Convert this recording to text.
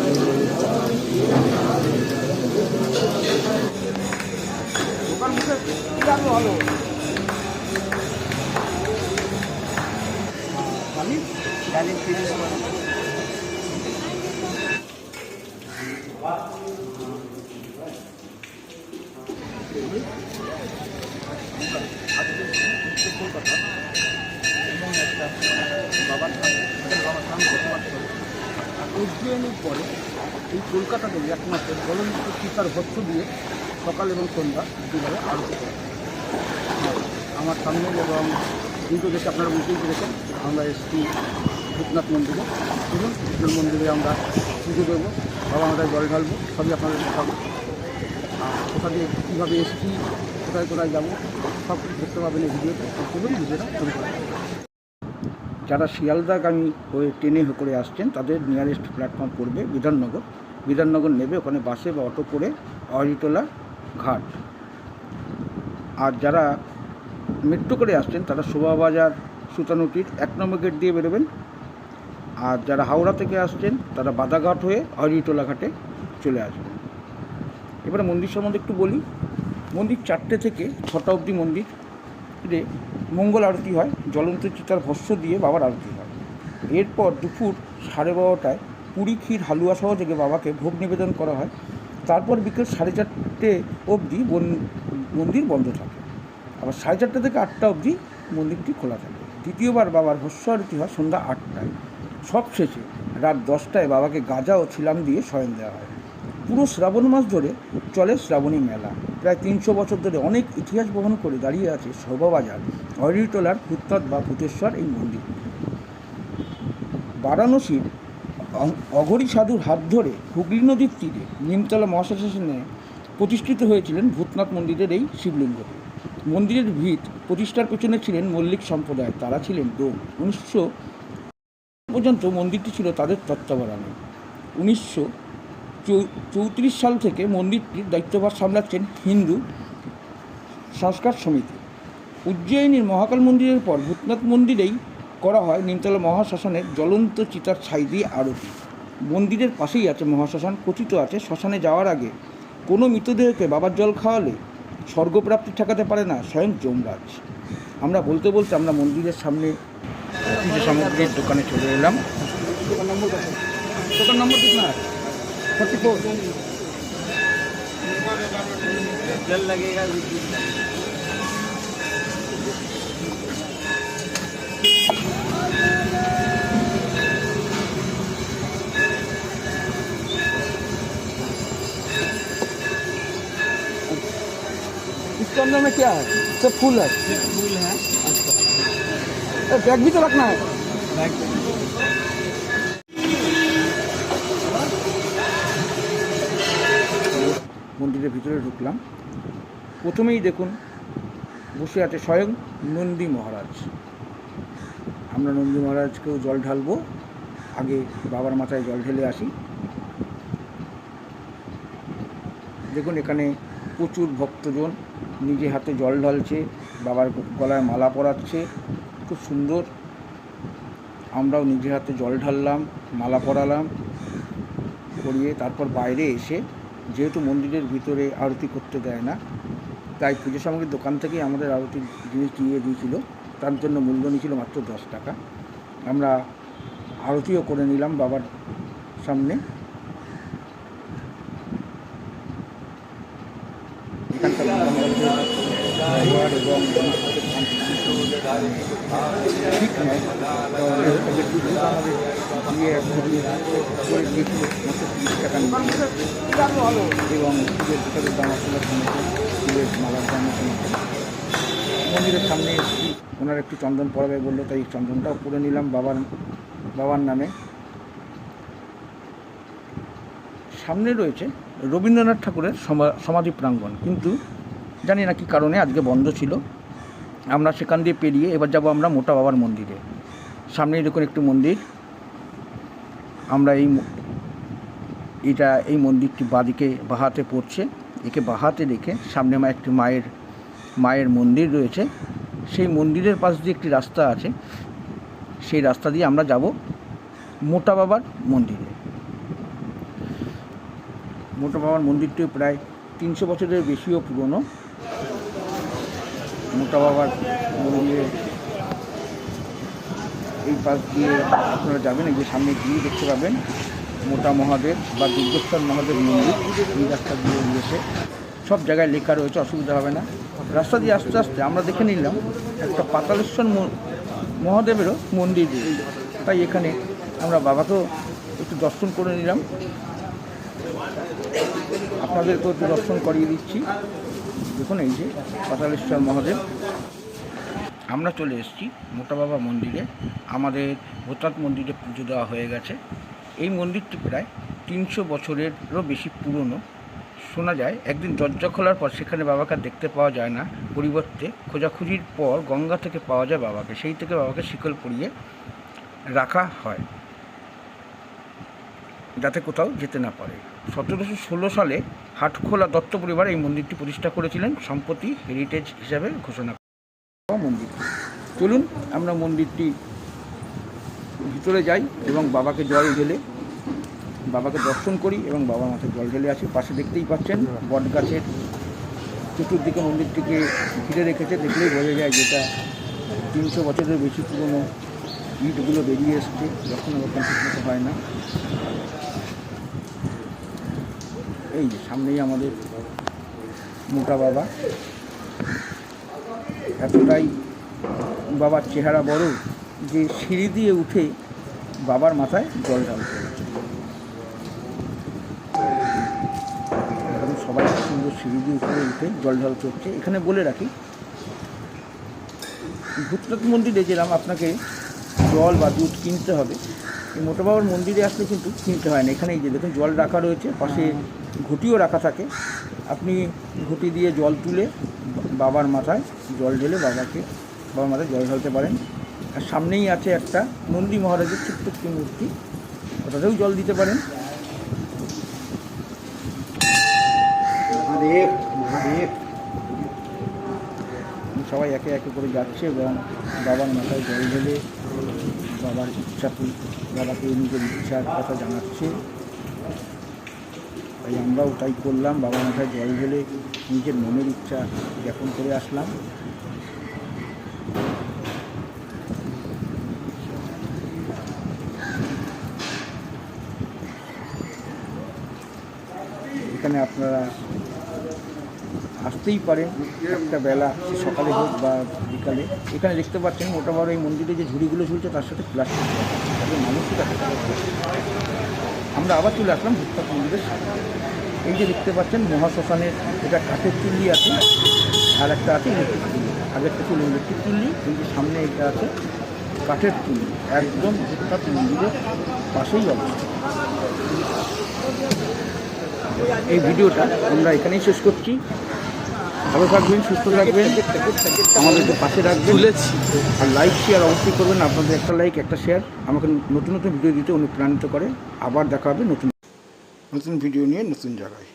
ভালো ডালিম 30 কলকাতা এবং একটা বাবার উজ্জয়িনীর পরে এই কলকাতা থেকে একমাত্র জ্বলন্ত চিতার ভস্ম দিয়ে সকাল এবং সন্ধ্যা দুবারে আরতি করে। আমার সামনে এবং দুটো দেখে আপনারা বুঝতেই পেরেছেন আমরা এসেছি ভূতনাথ মন্দিরে। এবং ভূতনাথ মন্দিরে আমরা পুজো দেবো, বাবা আমাদের জল ঢালবো, সবই আপনাদের দেখাবো। আর কোথা দিয়ে কীভাবে এসেছি, কোথায় কোথায় যাবো, সব কিছু দেখতে পাবেন এই ভিডিওতে। চলুন ভিডিওটা শুরু করা যাবে। যারা শিয়ালদাগামী হয়ে ট্রেনে করে আসছেন তাদের নিয়ারেস্ট প্ল্যাটফর্ম পড়বে বিধাননগর। বিধাননগর নেবে, ওখানে বাসে বা অটো করে অরিটোলা ঘাট। আর যারা মেট্রো করে আসছেন তারা শোভাবাজার সুতানুটির 1 নম্বর গেট দিয়ে বেরোবেন। আর যারা হাওড়া থেকে আসছেন তারা বাদাঘাট হয়ে অরিটোলা ঘাটে চলে আসবেন। এবারে মন্দির সম্বন্ধে একটু বলি। মন্দির 4টে থেকে 6টা অবধি মন্দিরে মঙ্গল আরতি হয়, জ্বলন্ত চিতার ভস্ম দিয়ে বাবার আরতি হয়। এরপর দুপুর 12:30টায় পুরী ক্ষীর হালুয়া সহ থেকে বাবাকে ভোগ নিবেদন করা হয়। তারপর বিকেল 4:30 অবধি মন্দির বন্ধ থাকে। আবার 4:30 থেকে 8টা অবধি মন্দিরটি খোলা থাকে। দ্বিতীয়বার বাবার ভস্ম আরতি হয় সন্ধ্যা 8টায়। সবশেষে রাত 10টায় বাবাকে গাঁজা ও ছিলাম দিয়ে শয়ন দেওয়া হয়। পুরো শ্রাবণ মাস ধরে চলে শ্রাবণী মেলা। প্রায় 300 বছর ধরে অনেক ইতিহাস বহন করে দাঁড়িয়ে আছে শোভাবাজার অরিটোলার ভূতনাথ বা ভূতেশ্বর এই মন্দির। বারাণসীর অঘরী সাধুর হাত ধরে হুগলি নদীর তীরে নিমতলা মহাশ্মশানে প্রতিষ্ঠিত হয়েছিলেন ভূতনাথ মন্দিরের এই শিবলিঙ্গটি। মন্দিরের ভিত প্রতিষ্ঠার পেছনে ছিলেন মল্লিক সম্প্রদায়, তারা ছিলেন ডোম। 1900 পর্যন্ত মন্দিরটি ছিল তাদের তত্ত্বাবধানে। 1934 সাল থেকে মন্দিরটির দায়িত্বভার সামলাচ্ছেন হিন্দু সংস্কার সমিতি। উজ্জয়িনীর মহাকাল মন্দিরের পর ভূতনাথ মন্দিরেই করা হয় নিমতলা মহাশ্মশানের জ্বলন্ত চিতার ছাই দিয়ে আরতি। মন্দিরের পাশেই আছে মহাশ্মশান। কথিত আছে শ্মশানে যাওয়ার আগে কোনো মৃতদেহকে বাবার জল খাওয়ালে স্বর্গপ্রাপ্তি ঠেকাতে পারে না স্বয়ং যমরাজ। আমরা বলতে বলতে আমরা মন্দিরের সামনে পুজো সামগ্রীর দোকানে চলে এলাম। দোকান নম্বর ঠিক না 44 জল লাগেগা। इसके अंदर में क्या है? सब फूल है। फूल है। अच्छा, बैग भी तो रखना है। बैग মন্দিরের ভিতরে ঢুকলাম। প্রথমেই দেখুন বসে আছে স্বয়ং নন্দী মহারাজ। আমরা নন্দী মহারাজকেও জল ঢালবো। আগে বাবার মাথায় জল ঢেলে আসি। দেখুন এখানে প্রচুর ভক্তজন নিজে হাতে জল ঢালছে, বাবার গলায় মালা পরাচ্ছে, খুব সুন্দর। আমরাও নিজে হাতে জল ঢাললাম, মালা পরালাম, পরিয়ে তারপর বাইরে এসে, যেহেতু মন্দিরের ভিতরে আরতি করতে দেয় না, তাই পুজো সামগ্রীর দোকান থেকেই আমাদের আরতির জিনিস দিয়ে দিয়েছিল। তার জন্য মূল্য নিয়েছিল মাত্র 10 টাকা। আমরা আরতিও করে নিলাম বাবার সামনে। এখানকার ব্যবহার এবং ঠিক নয়, দিয়ে করে দিয়েছিল মাত্র 30 টাকা এবং ফুলের ভিতরের দাম আসলে কমেছে, ফুলের মালার দামও কমেছে। মন্দিরের সামনে এসেছি, ওনার একটু চন্দন পড়াবে বললো, তাই চন্দনটাও করে নিলাম বাবার নামে। সামনে রয়েছে রবীন্দ্রনাথ ঠাকুরের সমাধি প্রাঙ্গণ, কিন্তু জানি না কী কারণে আজকে বন্ধ ছিল। আমরা সেখান দিয়ে পেরিয়ে এবার যাব আমরা মোটা বাবার মন্দিরে। সামনেই দেখুন একটি মন্দির। আমরা এই মন্দিরটি বাঁদিকে বাহাতে পড়ছে। একে বাহাতে রেখে সামনে একটি মায়ের মন্দির রয়েছে। সেই মন্দিরের পাশ দিয়ে একটি রাস্তা আছে, সেই রাস্তা দিয়ে আমরা যাব মোটা বাবার মন্দিরে। মোটা বাবার মন্দিরটিও প্রায় 300 বছরের বেশিও পুরনো। মোটা বাবার মন্দিরে এই পাশ দিয়ে আপনারা যাবেন, এই যে সামনে গিয়ে দেখতে পাবেন মোটা মহাদেব বা দুর্গেশ্বর মহাদেব মন্দির। এই রাস্তা দিয়ে গিয়েছে, সব জায়গায় লেখা রয়েছে, অসুবিধা হবে না। রাস্তা দিয়ে আস্তে আস্তে আমরা দেখে নিলাম একটা পাতালেশ্বর মহাদেবেরও মন্দির, তাই এখানে আমরা বাবাকেও একটু দর্শন করে নিলাম, আপনাদেরকেও একটু দর্শন করিয়ে দিচ্ছি। দেখুন এই যে পাতালেশ্বর মহাদেব। আমরা চলে এসেছি মোটা বাবা মন্দিরে। আমাদের ভূতনাথ মন্দিরে পুজো দেওয়া হয়ে গেছে। এই মন্দিরটি প্রায় 300 বছরেরও বেশি পুরনো। শোনা যায় একদিন দরজা খোলার পর সেখানে বাবাকে দেখতে পাওয়া যায় না, পরিবর্তে খোঁজাখুঁজির পর গঙ্গা থেকে পাওয়া যায় বাবাকে। সেই থেকে বাবাকে শিকল পরিয়ে রাখা হয় যাতে কোথাও যেতে না পারে। 1716 সালে হাটখোলা দত্ত পরিবার এই মন্দিরটি প্রতিষ্ঠা করেছিলেন, সম্প্রতি হেরিটেজ হিসাবে ঘোষণা করা মন্দিরটি। চলুন আমরা মন্দিরটি ভিতরে যাই এবং বাবাকে জল ঢেলে বাবাকে দর্শন করি এবং বাবার মাথায় জল ঢেলে আসি। পাশে দেখতেই পাচ্ছেন বট গাছের চতুর্দিকে মন্দিরটিকে ঘিরে রেখেছে, দেখলেই বোঝা যায় যেটা 300 বছরের বেশি পুরনো। ইটগুলো বেরিয়ে এসছে, রক্ষণাবেক্ষণ ঠিকমতো হয় না। এই যে সামনেই আমাদের মোটা বাবা, এতটাই বাবার চেহারা বড় যে সিঁড়ি দিয়ে উঠে বাবার মাথায় জল ঢালতে হচ্ছে। এখন সবাই সুন্দর সিঁড়ি দিয়ে উঠে জল ঢালতে হচ্ছে। এখানে বলে রাখি, ভূতনাথ মন্দিরে যেরকম আপনাকে জল বা দুধ কিনতে হবে, এই মোটা বাবার মন্দিরে আসলে কিন্তু কিনতে হয় না। এখানে এই যে দেখুন জল রাখা রয়েছে, পাশে ঘটিও রাখা থাকে। আপনি ঘটি দিয়ে জল তুলে বাবার মাথায় জল ঢেলে বাবার মাথায় জল ঢালতে পারেন। আর সামনেই আছে একটা নন্দী মহারাজের ছোট্ট একটি মূর্তি, ওটাতেও জল দিতে পারেন। সবাই একে একে করে যাচ্ছে এবং বাবার মাথায় জল ঢেলে বাবার বাবাকে নিজের ইচ্ছার কথা জানাচ্ছে। তাই আমরাও তাই করলাম, বাবার মাথায় জল ঢেলে নিজের মনের ইচ্ছা জ্ঞাপন করে আসলাম। এখানে আপনারা আসতেই পারেন একটা বেলা, সকালে হোক বা বিকালে। এখানে দেখতে পাচ্ছেন মোটা বড় এই মন্দিরে যে ঝুড়িগুলো ঝুলছে তার সাথে প্লাস্টিক, তাদের মানসিক আছে। আমরা আবার চলে আসলাম ভূতনাথ মন্দিরের সামনে। এই যে দেখতে পাচ্ছেন মহাশ্মশানের এটা কাঠের চুল্লি আছে, আর একটা আছে ইলেকট্রিক চুল্লি। আগেরটা ছিল ইলেকট্রিক চুল্লি, এই যে সামনে এটা আছে কাঠের চুল্লি, একদম ভূতনাথ মন্দিরের পাশেই অবস্থিত। এই ভিডিওটা আমরা এখানেই শেষ করছি। ভালো থাকবেন, সুস্থ থাকবেন, আমাদেরকে পাশে রাখবেন, আর লাইক শেয়ার অবশ্যই করবেন। আপনাদের একটা লাইক একটা শেয়ার আমাকে নতুন নতুন ভিডিও দিতে অনুপ্রাণিত করে। আবার দেখা হবে নতুন নতুন ভিডিও নিয়ে নতুন জায়গায়।